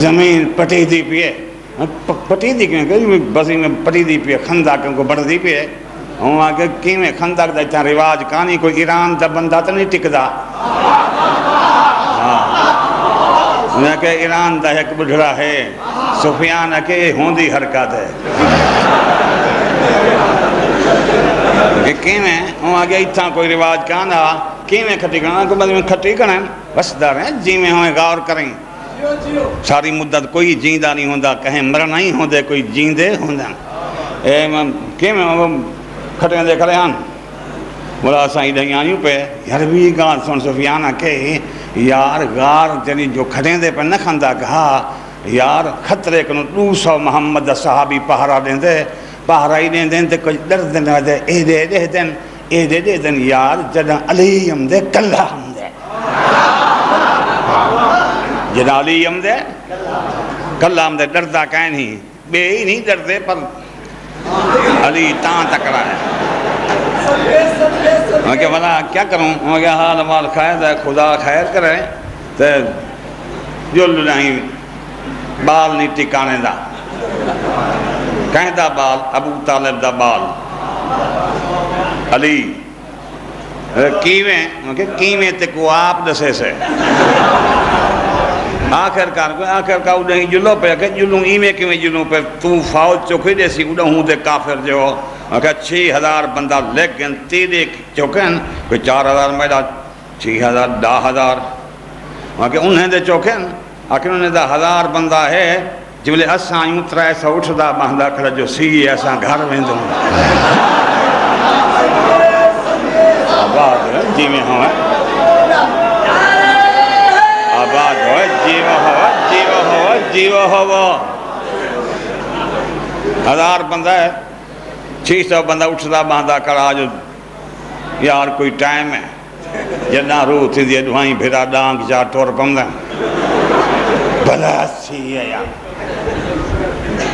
زمین پٹی دی پی ہے، پٹی دی کیوں بسی میں پٹی دی پی ہے، خندق کو بڑھ دی پی ہے. ہوں آگے کی میں خندق دا اتنا رواج کانی کوئی ایران دا بندہ تو نہیں ٹکدا. انہیں کہ ایران دا ایک بڑھڑا ہے، سفیان کے ہوندی حرکت ہے. کہ کیویں ہوں آگے اتنا کوئی رواج کانا کیویں کھٹی کرنا کو بعد میں کھٹی کرنا بس در ہیں جی میں ہمیں غور کریں. ساری مدت کوئی جیندہ نہیں ہوندہ، کہیں مرنا ہی ہوندے کوئی جیندے ہوندہ. کیویں کھٹیں دے کھڑے ہن بولا سائیں دھیانیوں پہ یار بھی گار سن سفیانہ کے یار غار جنی جو کھٹیں دے پہ نہ کھندہ کہا یار خطرے کنو 200 محمد صحابی پہرا دیں دے پہرا ہی دیں دیں تے کچھ درد نہ دے اے دے دیں یار جدہ علی ہم دے کلہ ہم دے جدہ علی ہم دے کلہ ہم دے دردہ کہیں نہیں بے ہی نہیں دردے پر علی تاں تکڑا ہے. میں کہ بھلا کیا کروں؟ میں کہ حال مال خیر ہے خدا خیر کرے تو جل نہیں بال نہیں ٹکانے دا. کہیں دا بال؟ ابو طالب دا بال. علی کیویں؟ کہ کیویں تے کو آپ دسے سے آخرکار اُڈہیں جلو پہ کہ جلوں ایویں کیویں جلوں پہ تو فوج چوکھی دے سی اُڈہوں دے کافر جو کہ 6000 بندہ لگ گئن تیرے چوکن کوئی 4000 میڈا 6000 10,000 کہ انہیں دے چوکن آخر انہیں دا 1000 بندہ ہے جبلے اساں یوں 300 اٹھدا باندھا کھڑا جو سی ایسا گھر ویندوں. آباد ہے جی میں ہوں آباد ہوئے جیوہ ہوا 1000 بندہ ہے 600 بندہ اٹھدا باندھا کھڑا جو یار کوئی ٹائم ہے جنہ روح تھی دیئے دعائیں بھیرا ڈانگ جا ٹور پمدہ بھلا سی ہے یار.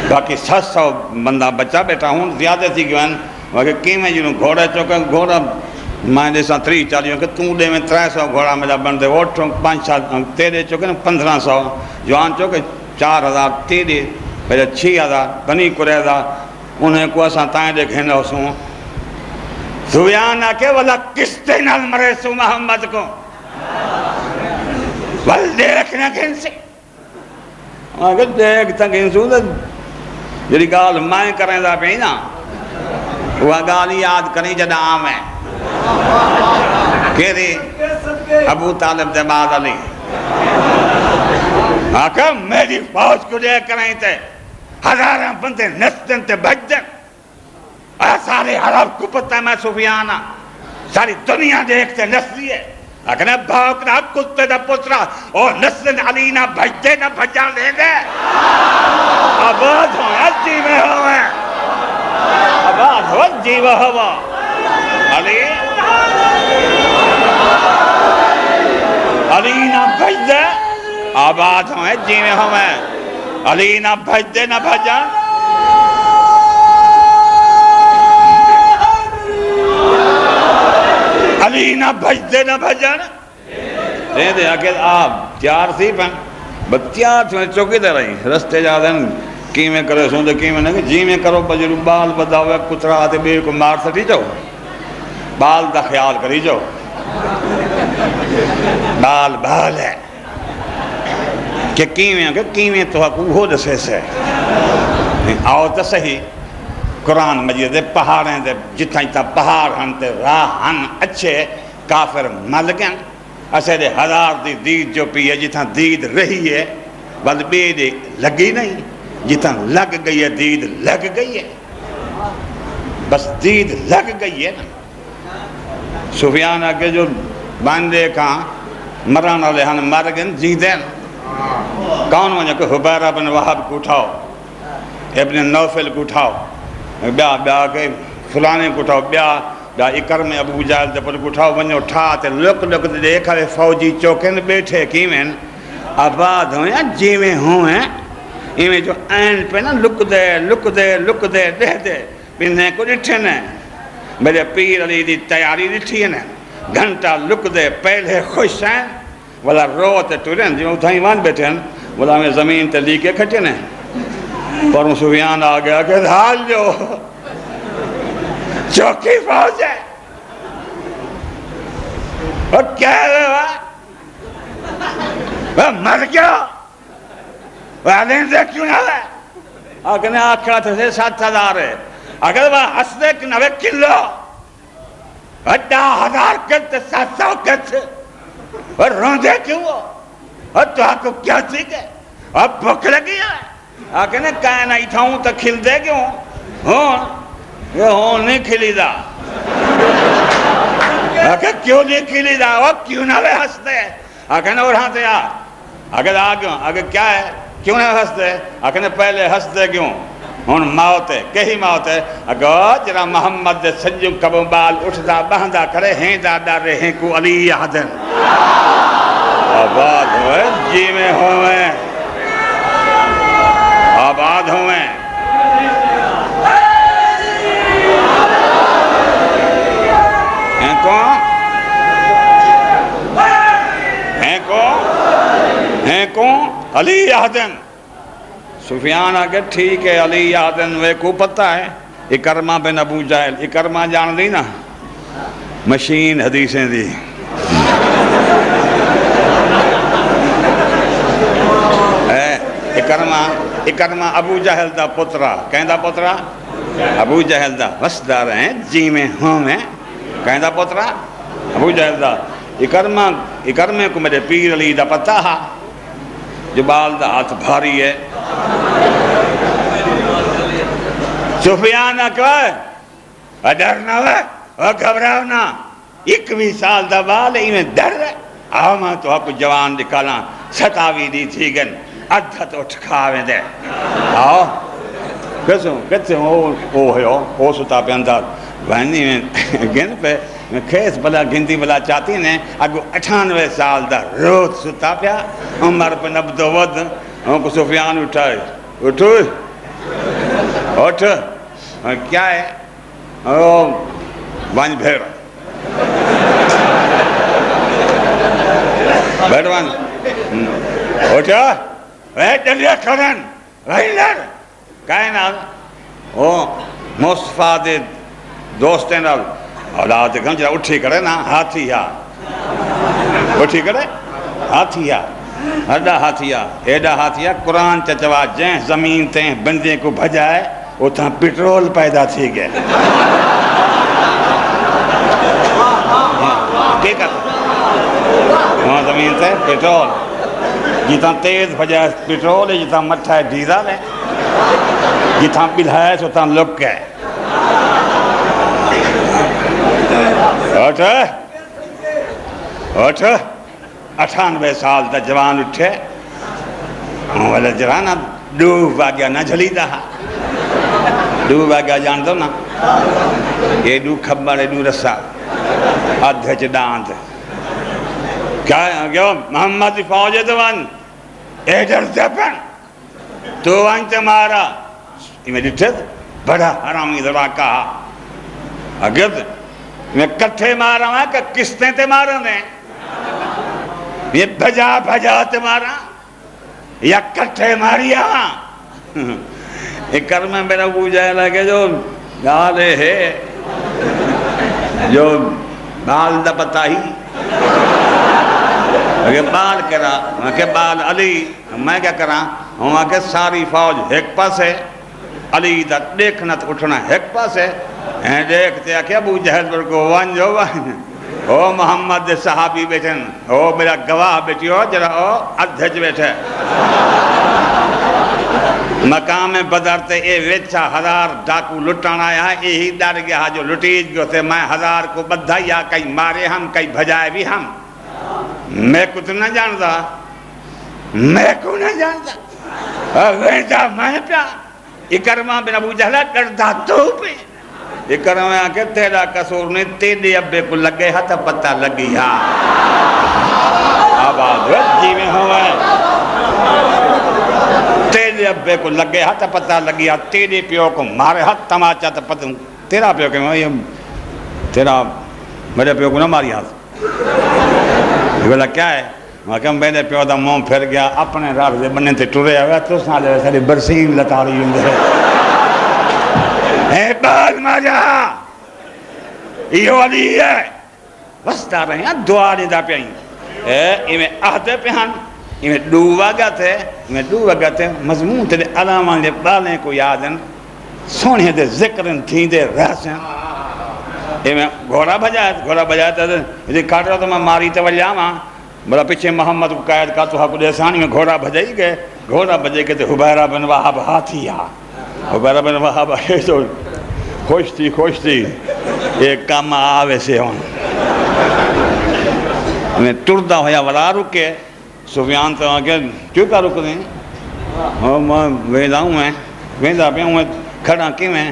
باقی 700 بندہ بچہ بیٹھا ہوں زیادہ تھی کیوں باقی کی میں جنہوں گھوڑا چوکا گھوڑا میں جیسا 340 کہ توں دے میں 300 گھوڑا میرا بندے ووٹوں 5-7 تیرے چوکے 1500 جوان چوکے 4000 تیرے میرے 6000 بنی قریظہ انہیں کو اساں تائیں دیکھیں ہو سوں سویانہ کے والا کس دن المرے سو محمد کو والدے رکھنا کھن سے آگے دیکھ تک انسو جڑی گال میں کریں دا پہ نا وہ گال یاد کریں جدہ عام ہے کہہ رہی ابو طالب دے بعد علی آقا میری فوج کو دے کریں تے 1000 بندے نسدن تے بجدن سارے عرب کو پتہ میں سفیانہ ساری دنیا دیکھتے نسلی ہے لیکن بھاکنا کتے دا پترا اور نسل علی نہ بھجدے نہ بھجا لے دے. آباد ہوئے جیوے ہوئے آباد ہوئے جیوے ہوئے علی نہ بھجدے آباد ہوئے جیوے ہوئے علی نہ بھجدے نہ بھجا علی نہ بھجدے نہ بھجن دے دے آکے آپ تیار تھی پہن بتیار تھی میں چوکی دے رہی رستے جا دیں کی میں کرے سوندے کی میں نگے جی میں کرو بجرو بال بدا ہوئے کترا آتے بیر کو مار سٹی جاؤ بال دا خیال کری جاؤ بال ہے کہ کی میں تو حقوق ہو دسے سے آؤ تو صحیح قرآن مجید دے پہاڑیں دے جتنا جتنا پہاڑ ہن تے راہ ہن اچھے کافر مل گئن اسے دے 1000 دی دید جو پی ہے جتنا دید رہی ہے بل بے دے لگی نہیں جتنا لگ گئی ہے دید لگ گئی ہے بس دید لگ گئی ہے نا. سفیانہ کے جو باندے کہاں مران والے ہن مر گئن جیدین کون وجہ کہ حبیرہ بن وہب کو اٹھاؤ ابن نوفل کو اٹھاؤ بیا کہ فلانے کو اٹھاؤ بیا اکرم ابو جہل دے پر کو اٹھاؤ ونجو اٹھاتے لک دے دیکھا دے فوجی چوکن بیٹھے کیویں آباد ہوئے جیویں ہوئے ایویں جو این پہ نا لک دے دے بندھیں کو ڈٹھے نے میرے پیر علی دی تیاری ڈٹھی ہے نا گھنٹہ لک دے پہلے خوش ہیں والا روتے ٹورن جو اتھائیں وان بیٹھے ہیں بولا میں زمین تے لی کے کھٹے نے پر سفیان آ گیا کہ ڈھال جو چوکی فوج ہے اور کیا ہے وہ مر گیا وہ علیم سے کیوں نہ ہے اگنے آکھا تھے 7,000 ہے اگر وہ ہستے کہ 9 کلو 10,000 کرتے 700 کرتے اور روندے کیوں ہو اور تو آپ کو کیا چیز ہے اور بھوک لگی ہے آکھا نے کہا نہیں تھا ہوں تو کھل دے کیوں ہون یہ ہون نہیں کھلی دا آکھا کیوں نہیں کھلی دا وہ کیوں نہ وہ ہستے آکھا نے اور ہاں تے یار اگر آگوں اگر کیا ہے کیوں نہ ہستے آکھا نے پہلے ہستے کیوں ہون موت ہے کہی موت ہے اگر جرا محمد دے سنجو کبوں بال اٹھدا بہندا کرے ہیں دادا رہے کو علی یادن آباد ہوئے جی میں ہوئے آباد ہوئے ہیں کون ہیں کون ہیں کون علی یادن سفیان آگے ٹھیک ہے علی یادن وے کو پتہ ہے اکرمہ بن ابو جہل اکرمہ جان دی نا مشین حدیثیں دی اکرمہ ابو جہل دا پترا کہیں دا پترا ابو جہل دا وسدار ہیں جی میں ہوں میں کہیں دا پترا ابو جہل دا اکرمہ کو میرے پیر علی دا پتہ ہے جو بال دا ہاتھ بھاری ہے سفیان کہا ڈرنا ہے اور گھبراؤنا 21 سال دا بال ہے انہیں ڈر ہے آؤ میں تو آپ کو جوان نکالا 27 دی تھی گن ادھا تو اٹھکاویں دے آؤ کہتے ہیں وہ ستا پہ انداز وہنی میں گن پہ کھیس بلا گندی بلا چاہتی ہیں اگو 98 سال دا روز ستا پیا عمر پہ نبدو ود ان کو سفیان اٹھائے اٹھو اٹھ کیا ہے وانج بھیڑ بیٹھ وانج اٹھا وے ڈلیا کھڑن وہی لڑ کہے نا وہ مصطفیٰ دے دوستیں نال اولاد کم جرا اٹھی کرے نا ہاتھی ہا اٹھی کرے ہاتھی ہا ہڈا ہاتھیا ایڈا ہاتھیا قرآن چچوا جہیں زمین تیں بندے کو بھجائے اتھا پیٹرول پیدا تھی گئے وہاں زمین تے پیٹرول جتنا تیز بھجائے پیٹرول ہے جتنا مٹھا ہے ڈیزل ہے جتنا بلھائے اتنا لک ہے اٹھ 98 سال تا جوان اٹھے والا جرانا ڈوب آگیا نہ جھلی دا ڈوب آگیا جان دو نا یہ ڈو کھبر ہے ڈو رسا ادھے چڈاند کیا ہے محمد فوج دوان ایڈر زپن تو وانچ مارا یہ میں ڈٹھے بڑا حرامی ذرا کہا اگر میں کٹھے مارا ہوں کہ کستیں تے مارا دیں یہ بھجا تے مارا یا کٹھے ماریا ایک کرمہ میرا پوچھا لگے جو گالے ہے جو بال دا پتہ ہی اگر بال کرا میں کہ بال علی میں کیا کرا ہوں کہ ساری فوج ایک پاس ہے علی دا دیکھنا تو اٹھنا ایک پاس ہے دیکھتے ہیں کہ ابو جہل پر کو وانجو وان او محمد صحابی بیٹھن او میرا گواہ بیٹی ہو جرا او ادھج بیٹھے مقام بدر تے اے ویچا 1000 ڈاکو لٹانا آیا یہی ڈر گیا جو لٹیج گو تھے میں 1000 کو بدھا یا کئی مارے ہم کئی بھجائے بھی ہم میں کو تو نہ جانتا میں کو نہ جانتا ویچا میں پیا اکرمہ بن ابو جہلہ کرتا تو پہ اکرمہ آکے تیرا قصور نے تیرے ابے کو لگے ہاں تا پتہ لگی ہاں آباد جی میں ہوئے تیرے ابے کو لگے ہاں تا پتہ لگی ہاں تیرے پیو کو مارے ہاں تماچا تا پتہ تیرا پیو کہ میں تیرا میرے پیو کو نہ ماری ہاں یہ بولا کیا ہے میں کہ میرے پیو دا منہ پھر گیا اپنے راہ دے بننے تے ٹرے آیا تو سارے ساری برسیم لتاری ہوندے اے باز ماجا یہ علی ہے وستا رہے ہیں دعا دے دا پیائیں ایویں آہدے پہن ایویں دو وگا تے مضمون تے علامان دے بالیں کو یادن سونے دے ذکرن تھیں دے رہسن ایویں گھوڑا بجایا تے کاٹ رہا تو میں ماری تے ولی آماں بڑا پیچھے محمد کو قائد کا تو حق دیسانی میں گھوڑا بجائی گئے تے حبیرہ بن وہاب ہاتھی حبیرہ بن وہاب ہے تو خوش تھی ایک کام آوے سے ہون میں ٹردہ ہویا ولا رکے سفیان تو آگے کیوں کا رک دیں میں ویندہ پہ ہوں کھڑا کی میں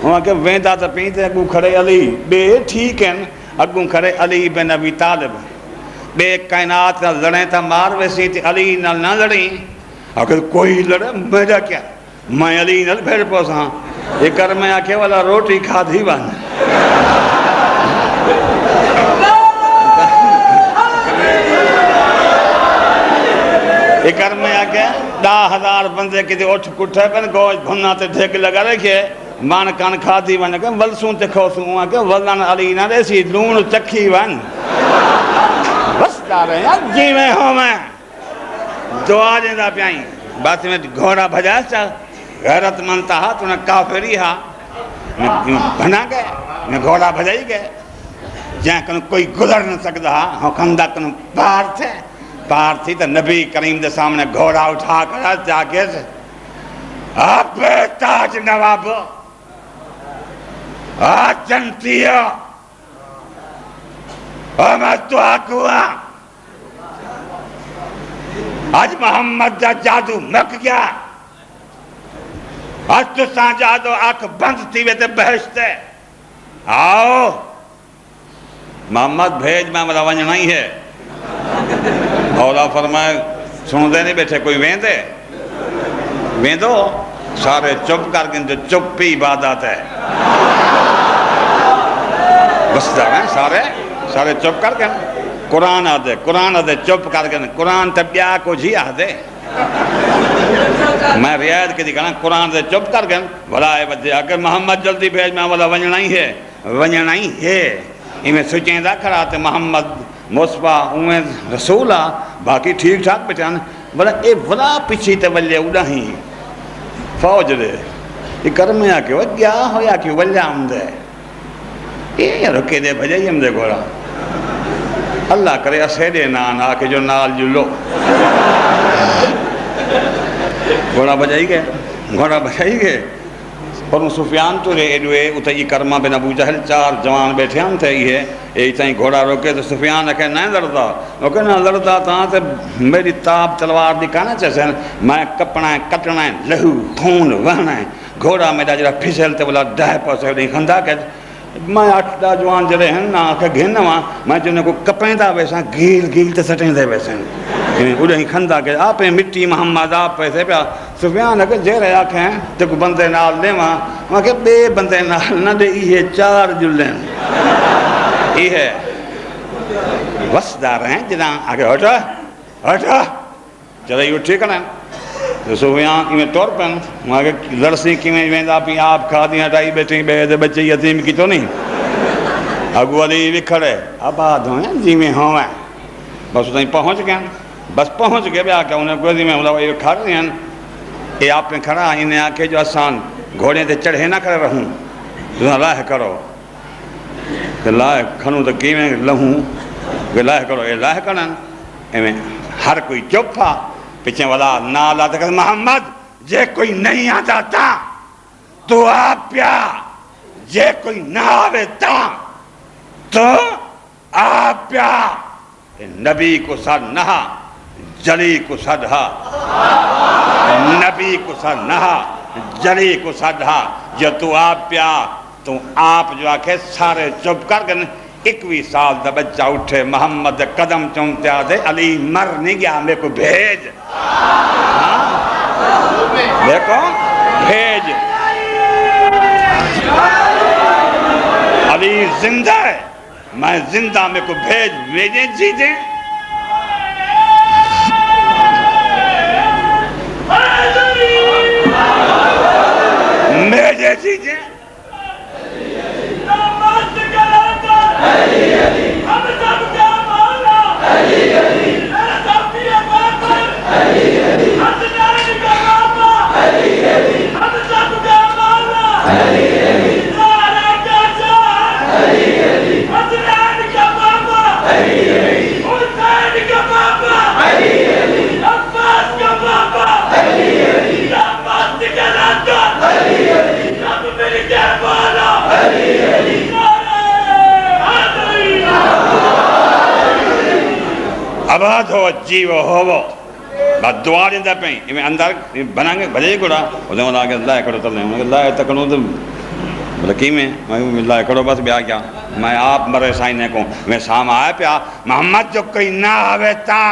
وہاں کہ ویندہ تا پینتے اگو کھڑے علی بے ٹھیک ہیں اگو کھڑے علی بن ابی طالب بے کائنات نہ لڑیں تا مار ویسی تھی علی نہ لڑیں اگر کوئی لڑے میرا کیا میں علی نہ بھیڑ پوساں یہ کر میں آکے والا روٹی کھا دھی بان یہ کر میں آکے 10,000 بندے کی دے اٹھ کٹھے پن گوشت بھنا تے ڈھیک لگا رکھے مان کان کھا دھی بان کہ ولسوں تے کھوسوں آکے ولن علی نہ ریسی لون چکھی بان بس دارے ہیں جی میں ہوں میں دعا جیندہ پیائیں بات میں گھوڑا بھجا چاہ غیرت منتا ہا تو نہ کافری ہا میں بنا گئے میں گھوڑا بھجائی گئے جہاں کنو کوئی گزر نہ سکتا ہا ہوں کھندہ کنو پار تھی تو نبی کریم دے سامنے گھوڑا اٹھا کر جا کے آپ تاج نواب آج جنتی ہو اور میں تو آکوا آج محمد دا جادو مک گیا آج تو ساں جادو آنکھ بند تھی وے تے بہشتے آؤ محمد بھیج میں ملا ونجنا ہی ہے مولا فرمائے سنو دے نہیں بیٹھے کوئی ویندو سارے چپ کر گئے چپ ہی عبادت ہے بس جا رہے ہیں سارے چپ کر گئے قرآن آدھے چپ کر گئے قرآن تب کیا کو جی آدھے میں رعایت کے دکھانا قرآن سے چپ کر گئے بھلا ہے بچے اگر محمد جلدی بھیج میں بولا ونجنا ہی ہے میں سوچیں دا کھڑا تے محمد مصطفیٰ اویں رسولہ باقی ٹھیک ٹھاک پہچان بولا اے بلا پیچھے تے ولے اڑا ہی فوج دے یہ کرمے آ کے وہ کیا ہویا کہ ولے ہم دے یہ رکے دے بھجائی ہم دے گھوڑا اللہ کرے اسے دے نان آ کے جو نال جلو گھوڑا بجائی گئے اور سفیان تو رہے ایڈوے اتائی کرمہ بن ابو جہل 4 جوان بیٹھے ہم تھے یہ ایتائی گھوڑا روکے تو سفیان کہے نہیں لڑتا وہ کہے نہ لڑتا تھا تو میری تاب تلوار دکھانا چاہتے ہیں میں کٹنا ہے لہو خون وہنا ہے گھوڑا میرا جرا پھسل تے بولا ڈہ پاسے نہیں کھندا کہ میں 8 جوان جڑے ہیں نا کہ گھن وہاں میں جنہیں کو کپیندا ویسا گیل تے سٹیں دے ویسے اڑے ہی کھندا کہ آپ مٹی محمد آپ پیسے پیا سفیان کہ جے رہا کہ تے کو بندے نال لے وہاں کہ بے بندے نال نہ دے یہ 4 جلیں یہ ہے وسدار ہیں جنا آگے ہٹا چلے یہ ٹھیک ہے تو سفیان میں طور پر وہاں کہ لڑسی کی میں ویندا پی آپ کھا دیا ہٹائی بیٹھیں بے دے بچے یتیم کی تو نہیں اگو علی بھی کھڑے آباد ہوئے جی میں ہوں بس اتنی پہنچ گئے بھی آکے انہیں کوئی میں بولا یہ کھڑ رہے ہیں یہ آپ میں کھڑا انہیں آکے جو آسان گھوڑے تے چڑھے نہ کرے رہوں تو لاہ کرو کہ لاہ کھنوں تو کی میں لہوں کہ لاہ کرو یہ لاہ کرن میں ہر کوئی چپ تھا پیچھے والا نال آتا کہ محمد جے کوئی نہیں آتا تھا تو آپ پیا جے کوئی نہ آوے تا تو آپ پیا نبی کو سر نہا جلی کو سدھا نبی کو سر نہا جلی کو سدھا جو تو آپ پیا تو آپ جو آکھے سارے چپ کر گئے 21 سال دا بچہ اٹھے محمد قدم چومتیا دے علی مر نہیں گیا میرے کو بھیج دیکھو بھیج علی زندہ ہے میں زندہ میرے کو بھیجیں جی دیں ایسی جے آباد ہو جیو ہو بات دعا دیندہ پہیں میں اندر بنائیں گے بھلے گڑا وہ آگے اللہ کرو تلیں اللہ تکنو تو لکی میں اللہ کرو بس بیا کیا میں آپ مرے سائنے کو میں سام آئے پیا محمد جو کوئی نہ آوے تا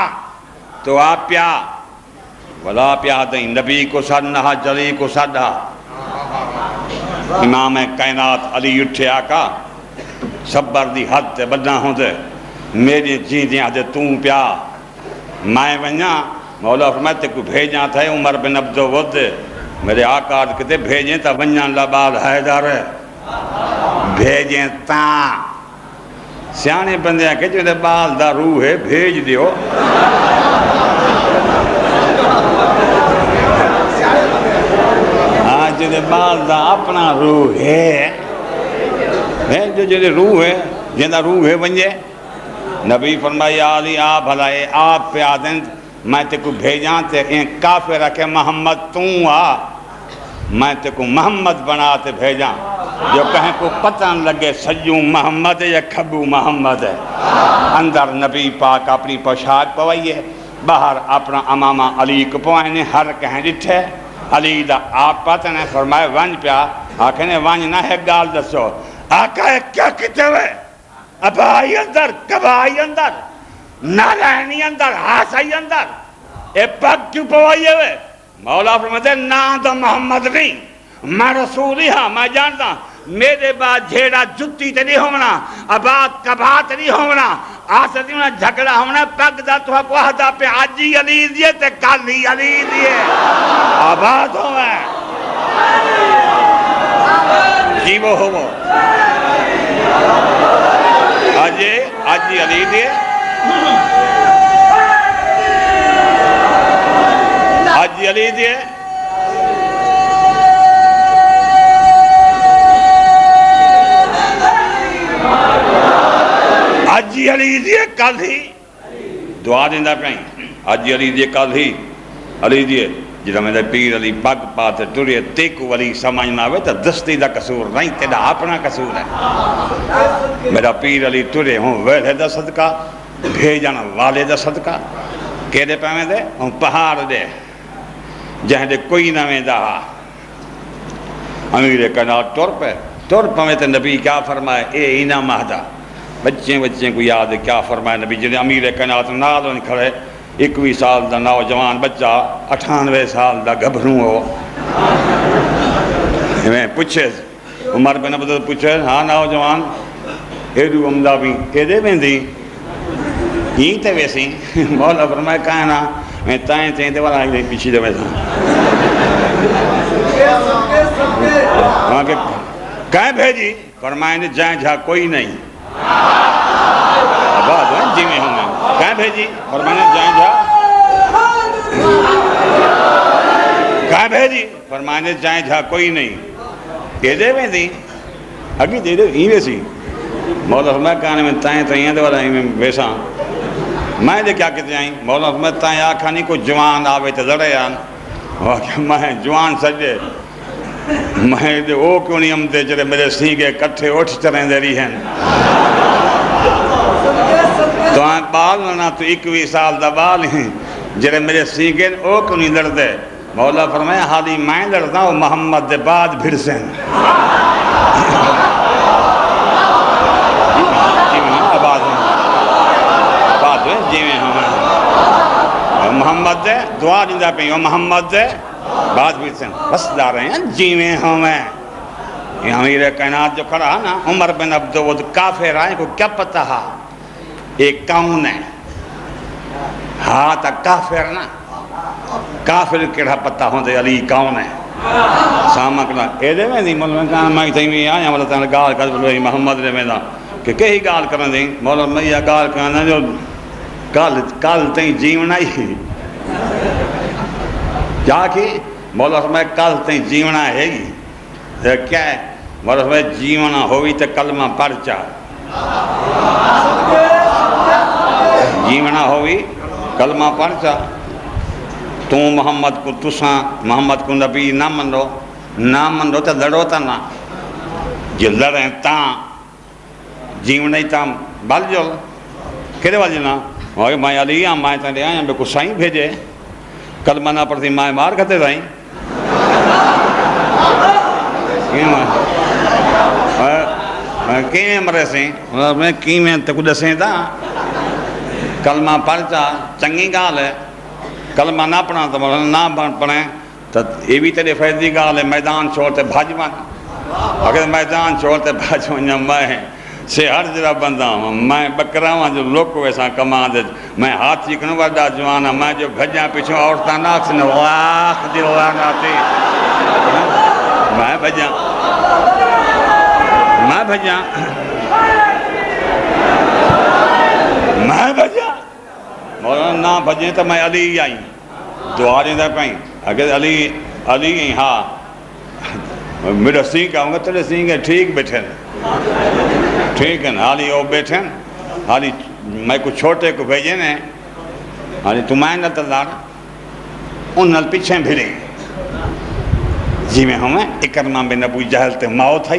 تو آپ پیا ولا پیا دیں نبی کو سڑنا جلی کو سڑا امام کائنات علی اٹھے آقا صبر دی حد تے بدنا ہوں دے میری جیندیں آدھے توں پیا میں ونیا مولا فرمائے تے کو بھیجاں تھے عمر بن عبد ود میرے آقا کہتے بھیجیں تا ونیاں لبال حیدر بھیجیں تا سیانے بندے کہ جو بال دا روح ہے بھیج دیو جو بال دا اپنا روح ہے جو روح ہے جیندہ روح ہے ونجے نبی فرمائی آلی آپ بھلائے آپ پہ آدھیں میں تے کو بھیجاں تے این کافر رکھے محمد توں آ میں تے کو محمد بنا تے بھیجاں جو کہیں کو پتہ لگے سجوں محمد ہے یا کھبو محمد ہے اندر نبی پاک اپنی پوشاک پوائیے باہر اپنا امامہ علی کو پوائنے ہر کہیں ڈٹھے علی دا آپ پتہ نے فرمائے ونج پیا آکھنے ونج نہ ہے گال دسو آقا ہے کیا کتے ہوئے اب آئی اندر کب آئی اندر نالینی اندر ہاسائی اندر اے پاک کیوں پوائیے ہوئے مولا فرماتے نا تو محمد نہیں میں رسولی ہاں میں جانتا میرے بعد جھیڑا جتی تے نہیں ہونا اباد کبات نہیں ہونا آسدی ہونا جھگڑا ہونا پاک دا تو حق وحدہ پہ آجی علی دیئے تے کالی علی دیئے آباد ہوئے جیو ہو آجی علی دیئے آجی علی دیئے آجی علی دیئے کل ہی دعا دیندہ پہیں آجی علی دیئے کل ہی علی دیئے جنہا میں پیر علی پاک پاتے ٹورے تیکو علی سمجھنا ہوئے تو دستی دا قصور نہیں تیڑا اپنا قصور ہے میرا پیر علی ٹورے ہوں ویلے دا صدقہ بھیجانا والے دا صدقہ کہدے پہ میں دے ہوں پہاڑ دے جہاں دے کوئی نہ میں دا امیر کائنات ٹور پہ میں تے نبی کیا فرمائے اے اینا مہدہ بچیں کو یاد ہے کیا فرمائے نبی جنہیں امیر کائنات نالوں کھڑے 21 سال دا نوجوان بچہ 98 سال دا گھبروں ہو میں پوچھے عمر بن عبد پوچھے ہاں نوجوان ایڈو امدہ بھی ایدے میں دی یہ تے ویسی مولا فرمائے کہنا میں تائیں دے والا آئی پیچھے دے ویسا وہاں کہ کہیں بھیجی فرمائے نے جائیں جہاں کوئی نہیں آباد ہوئے جی میں ہوں میں کہیں بھیجی فرمائے نے جائیں جہاں کہیں بھیجی فرمائے نے جائیں جہاں کوئی نہیں یہ دے میں دی اگی دے دے ہی ویسی مولا فرمائے کہانے میں تائیں دے والا ہی میں ویسا میں دے کیا کہتے ہیں مولا فرمائے تائیں آکھانی کو جوان آوے تے لڑے آن میں جوان سجے میں دے او کیوں نہیں ہم دے جرے میرے سینگے کٹھے اٹھ چریں دے رہی ہیں تو آن بال نہ تو 21 سال دا بال ہیں جرے میرے سینگے او کیوں نہیں لڑ دے مولا فرمائے حالی میں لڑتا ہوں محمد دے بعد بھر سے جی میں ہوں محمد دے دعا دیندہ پہ محمد دے بعد بھی سے بس دا رہے ہیں جی میں ہوں میں یہ امیر کائنات جو کھڑا ہے نا عمر بن عبد ود کافر آئے کو کیا پتہ ہے ایک کون ہے ہاں تا کافر نا کافر کیڑا پتہ ہوں دے علی کون ہے سامک نہ ایدے میں دی مولا کہاں میں تھی میں آیا مولا تاں گال کر بلوئی محمد رے میں دا کہ کہی گال کرن دی مولا میں یہ گال کرن جو کل تھی جیونا ہی کیا کی مولا میں کل تھی جیونا ہے ہی کیا ہے مولا میں جیونا ہوئی تو کلمہ پرچا جیونا ہوئی کلمہ پرچا تو محمد کو تساں محمد کو نبی نہ منو تو لڑو تا نہ جو لڑیں تاں جیونا ہی تاں بل جو کہتے والی نا میں علی ہاں میں تاں آیا بے کو سائیں بھیجے کلمہ نہ پڑھتی میں مار کھتے سائیں کیویں مرے سیں میں کیویں تے کو دسیں تا کلمہ پڑھتا چنگی گال ہے کلمہ نہ پڑھا تو نہ پڑھیں تو یہ بھی تیرے فائدی گال ہے میدان چھوڑ تے بھاج ون اگر میدان چھوڑ تے بھاج ونجا میں سے ہر جگہ بندہ ہوں میں بکرا ہوں جو لوگ ویسا کما دے میں ہاتھی کنو وڈا جوانا میں جو بھجاں پیچھے عورتاں ناکس نے واخ دلواں ناتی میں بھجاں مولانا نہ بھجیں تو میں علی آئی دعا دیندہ پائیں اگر علی ہیں ہاں میرا سینگ کہوں گا تیرے سینگ ہے ٹھیک بیٹھے ٹھیک ہے حالی وہ بیٹھے حالی میں کچھ چھوٹے کو بھیجے نے حالی تمہیں نہ تلار ان نل پیچھے بھیڑے جی میں ہوں اکرمہ بن ابو جہل تے موت ہے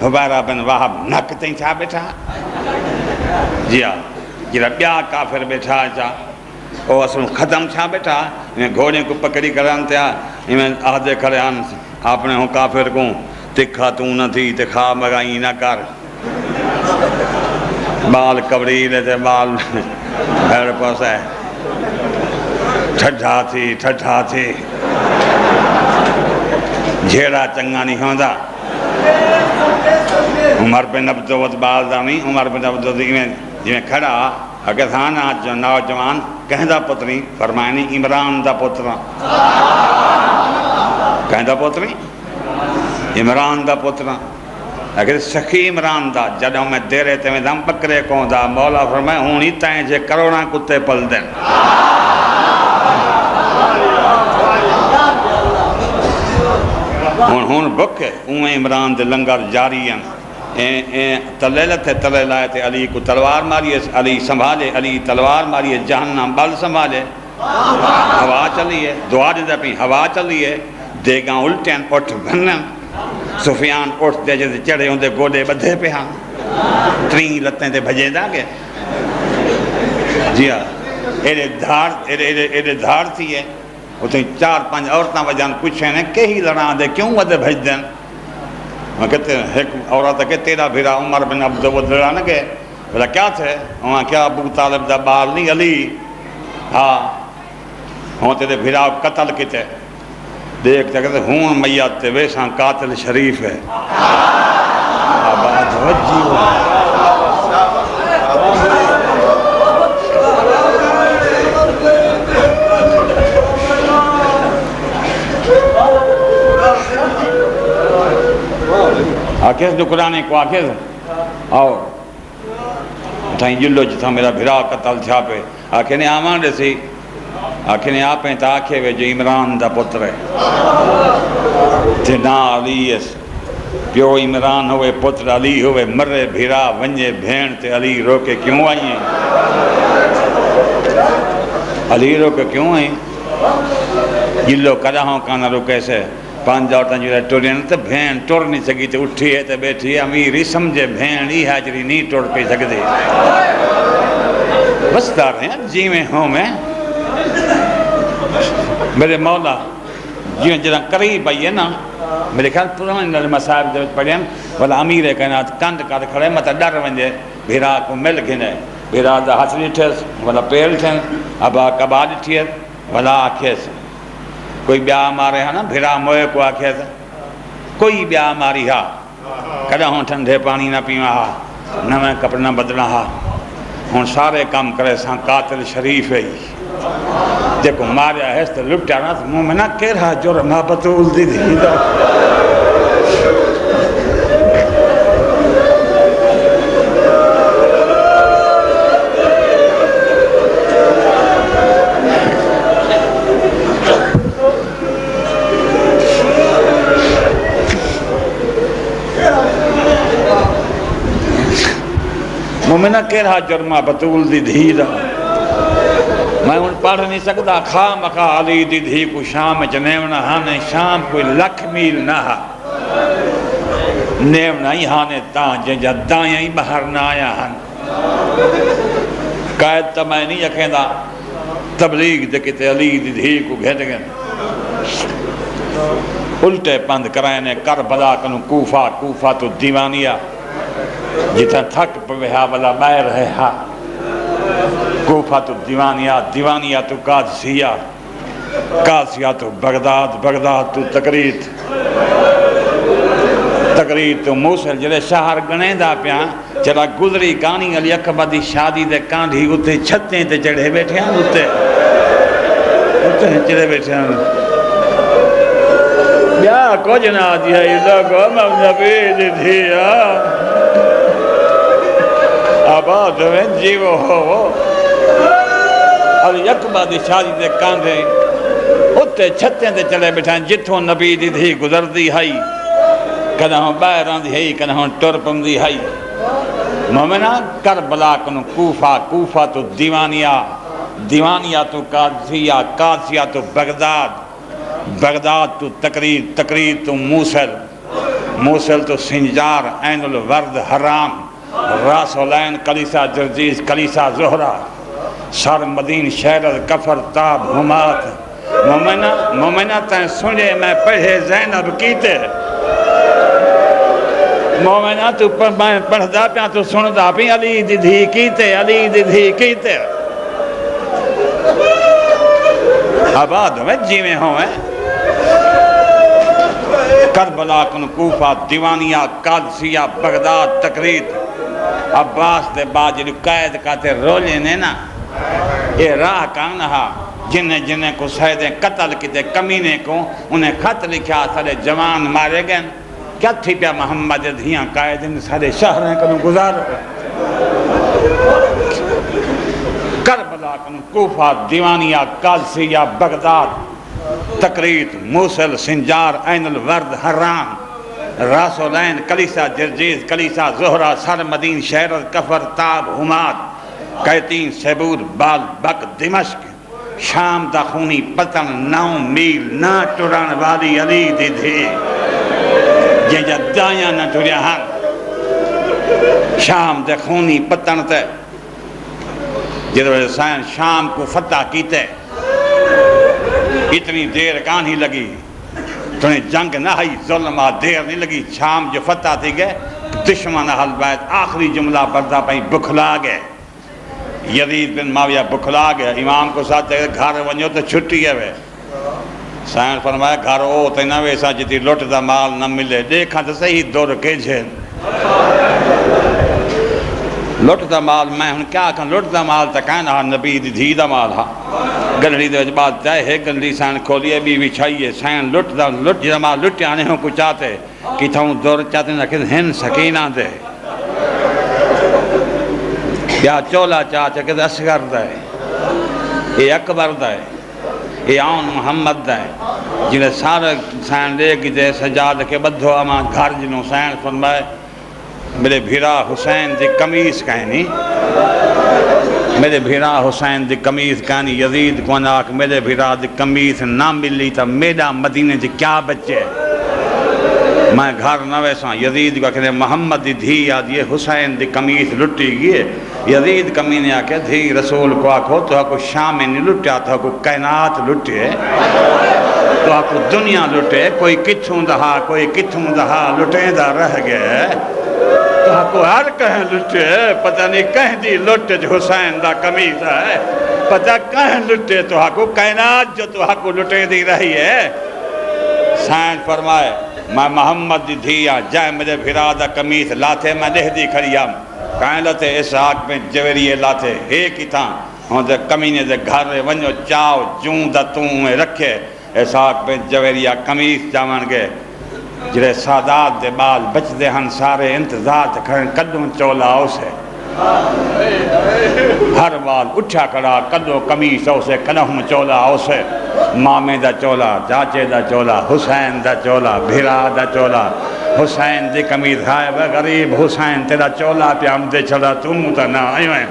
حبیرہ بن وہب نک تیں چھا بیٹھا جی ہاں جرا بیا کافر بیٹھا چا وہ اصل ختم چھا بیٹھا انہیں گھوڑے کو پکڑی کران تیا انہیں آدھے کھڑے آن اپنے ہوں کافر کو تکھا تو نہ تھی تکھا مگائی نہ کر بال کبری لیتے بال بھیڑ پوسے ٹھٹھا تھی جھیڑا چنگا نہیں ہوندہ عمر بن عبدالعزیز بال دانی عمر بن عبدالعزیز جی میں کھڑا اگر تھا نا نوجوان کہیں دا پتری فرمائنی عمران دا پترا کہیں دا پتری عمران دا پترا اگر سخی عمران دا جڑوں میں دیرے تے میں دم بکرے کون دا مولا فرمائے ہونی تائیں جے کروڑا کتے پل دیں ہون بکے اوہیں عمران دے لنگر جاری ہیں تلے لتے تلے لائے تے علی کو تلوار ماری علی سنبھالے علی تلوار ماری جہنم بل سنبھالے ہوا چلی ہے دعا دیدہ پہ ہوا چلی ہے دیگاں الٹیں اٹھ بھنن سفیان اٹھ دے جیسے چڑھے ہوں دے گوڑے بدھے پہ ہاں ترین لتیں دے بھجے دا گے جی ہاں ایرے دھار تھی ہے وہ تو 4-5 عورتاں وجہاں پوچھیں نے کہی لڑاں دے کیوں ودے بھج دیں وہ کہتے ہیں ایک عورت کہ تیرا بھیرا عمر بن عبدالعزیز لڑا نہ گئے بولا کیا تھے وہاں کیا ابو طالب دا بال نہیں علی ہاں ہوں تیرے بھیرا قتل کیتے دیکھتے کہتے ہون میت تے ویساں قاتل شریف ہے آباد وجی ہو آکھیس دکرانے کو آکھیس آؤ تھائیں جلو جتھا میرا بھرا قتل چھا پہ آکھے نے آمان رسی آکھے نے آپیں تا آکھے وے جو عمران دا پتر ہے تے نا علی اس پیو عمران ہوئے پتر علی ہوئے مرے بھرا ونجے بھین تے علی روکے کیوں آئیں علی روکے کیوں آئیں جلو کدا ہوں کانا روکے سے پانچ عورتیں جو ہے ٹورین تو بھین ٹور نہیں سکی تو اٹھی ہے تو بیٹھی ہے امیری سمجھے بھین ہی حاجری نہیں ٹور پہ سکتے بس دار ہیں جی میں ہوں میں میرے مولا جی جنہاں قریب آئی ہے نا میرے خیال پرانے مسائب جو پڑھیں والا امیر کائنات کند کر کھڑے مطلب ڈر ونجے بھیرا کو مل گھنے بھیرا دا ہاتھ ڈٹھس والا پیر ٹھن ابا کبا ڈٹھیس والا آکھیس کوئی بیا مارے ہاں نا بھیرا موئے کو آکھے تھا کوئی بیا ماری ہاں کڑا ہوں ٹھنڈے پانی نہ پیوا ہاں نہ میں کپڑا نہ بدلا ہاں ہوں سارے کام کرے ساں قاتل شریف ہے دیکھو ماریا ہے تو لپٹا نا تو مومنہ کہہ رہا جو رما بطول دی دھی دا مومنہ کہہ رہا جرمہ بطول دی دھی دا میں ان پڑھ نہیں سکتا خواہ مخواہ علی دی دھی کو شام جنیونا ہانے شام کوئی لکھ میل نہ ہا نیونا ہی ہانے تاں جنجا دائیں ہی بہر نہ آیا ہن قائد تا میں نہیں یکھیں دا تبلیغ دکھتے علی دی دھی کو گھٹ گئے الٹے پند کرائنے کربلا کنو کوفہ تو دیوانیہ جتا تھک پوہا والا بیر ہے ہا کوفہ تو دیوانیہ تو قادسیہ تو بغداد تو تقریر تو موصل جلے شہر گنے دا پیاں چلا گزری کانی علی اکبر دی شادی دے کانڈھی اتے چھتیں تے چڑھے بیٹھے ہیں اتے چڑھے بیٹھے ہیں بیا کچھ نہ دیا یہ لوگوں میں نبی دی دھیا آباد میں جیو ہو علی اکبر دی شادی دے کانڈھے اتے چھتیں تے چلے بیٹھے ہیں جتھوں نبی دی دھی گزر دی ہائی کدہ ہوں بائران دی ہائی کدہ ہوں ٹرپم دی ہائی مومنہ کربلا کنو کوفہ تو دیوانیہ تو قادسیہ تو بغداد تو تقریر تو موصل تو سنجار عین الورد حرام راس العین کلیسا جرجیز کلیسا زہرہ سر مدین شہرت کفر تاب ہمات مومنہ تین سنے میں پڑھے زینب کیتے مومنہ تو پڑھ دا پیاں تو سن دا پی علی دی دھی کیتے آباد میں جیویں ہوئے کربلا کن کوفہ دیوانیہ قادسیہ بغداد تقریر عباس دے بعد جو قید کہتے رولے نے نا یہ راہ کانہا جنہیں کو سیدیں قتل کیتے کمینے کو انہیں خط لکھا سارے جوان مارے گئے کیا تھی پیا محمد دھیاں قائد ان سارے شہریں کنو گزارو کربلا کنو کوفہ دیوانیہ قادسیہ بغداد تقریر موصل سنجار عین الورد حرام راس العین کلیسا جرجیز کلیسا زہرہ سر مدین شہرت کفر تاب ہمات قیتین سیبور بال بک دمشق شام دا خونی پتن 9 میل نہ ٹران والی علی دی دھی جنجا دائیاں نہ ٹریا ہن شام دا خونی پتن تے جدو حسین شام کو فتح کیتے اتنی دیر کان ہی لگی تنہیں جنگ نہ ہی ظلمہ دیر نہیں لگی شام جو فتح تھی گئے دشمن حل بیت آخری جملہ پردہ پہی بکھلا گئے یزید بن معاویہ بکھلا گئے امام کو ساتھ جائے گھر ونجو تو چھٹی ہے سائن فرمایا گھر او تینا ویسا جتی لٹ دا مال نہ ملے دیکھا تو صحیح دور کے جھیل لٹ دا مال میں ہن کیا کہاں لٹ دا مال تا کہنا نبی دی دھی دا مال ہاں گلڑی دے بات جائے ہے گلڑی سائن کھولیے بھی بچھائیے سائن لٹ دا مال لٹ آنے ہوں کچھ چاہتے کہ تھاؤں دور چاہتے ہیں کہ ہن سکینہ دے یا چولا چاہتے کہ اصغر دے یہ اکبر دے یہ آن محمد دے جنہیں سارے سائن لے گی دے سجاد کے بدھو اما گھر جنہوں سائن فرمائے میرے بھیرا حسین دی کمیز کہنی میرے بھیرا حسین دی کمیز کہنی یزید کو ناک میرے بھیرا دی کمیز نہ ملی تا میرا مدینہ دی کیا بچے میں گھر نہ ویسا یزید کو کہنے محمد دی دھی یاد یہ حسین دی کمیز لٹی گئے یزید کمینے آکے دھی رسول کو آکھو تو آکو شام میں نہیں لٹیا تو آکو کائنات لٹے تو آکو دنیا لٹے کوئی کتھوں دہا لٹیں دا رہ گئے تو آکو ہر کہیں لٹے پتہ نہیں کہیں دی لٹے جو حسین دا کمیز ہے پتہ کہیں لٹے تو آکو کائنات جو تو آکو لٹیں دی رہی ہے سائن فرمائے میں محمد دی دھیا جائے میرے بھرا دا کمیز لاتے میں لہ دی کھڑیام کہیں لاتے اس آگ میں جوریے لاتے ایک ہی تھا ہوں تو کمینے دے گھر ونجو چاؤ جوں دا توں میں رکھے اسحاق بن جویریہ قمیص جاون گے جڑے سادات دے بال بچ دے ہن سارے انتظار تے کھڑن کدوں چولا اسے ہر بال اٹھا کڑا کدو قمیص اسے کدوں چولا اسے مامے دا چولا چاچے دا چولا حسین دا چولا بھیرا دا چولا حسین دی قمیص غائب غریب حسین تیرا چولا پہ ہم دے چھڑا تم تا نہ آئیو ہیں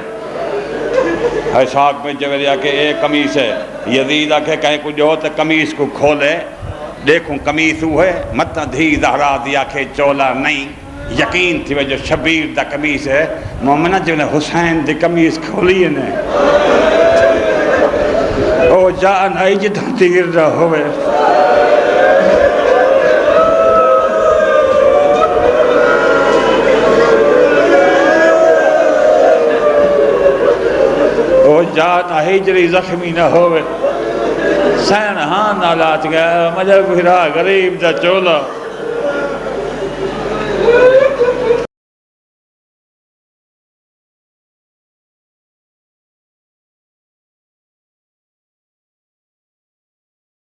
اسحاق بن جویریہ کہ ایک قمیص ہے یزید آکھے کہیں کو جو تے قمیص کو کھولے دیکھوں قمیص ہوئے متا دھی زہرا دیا کہ چولا نہیں یقین تھی وہ جو شبیر دا قمیص ہے مومنہ جو نے حسین دی قمیص کھولی نے او جان آئی جتوں تیر رہا ہوئے او جان آئی جری زخمی نہ ہوئے سین ہاں نالات گیا مجھے بھیرا غریب دا چولا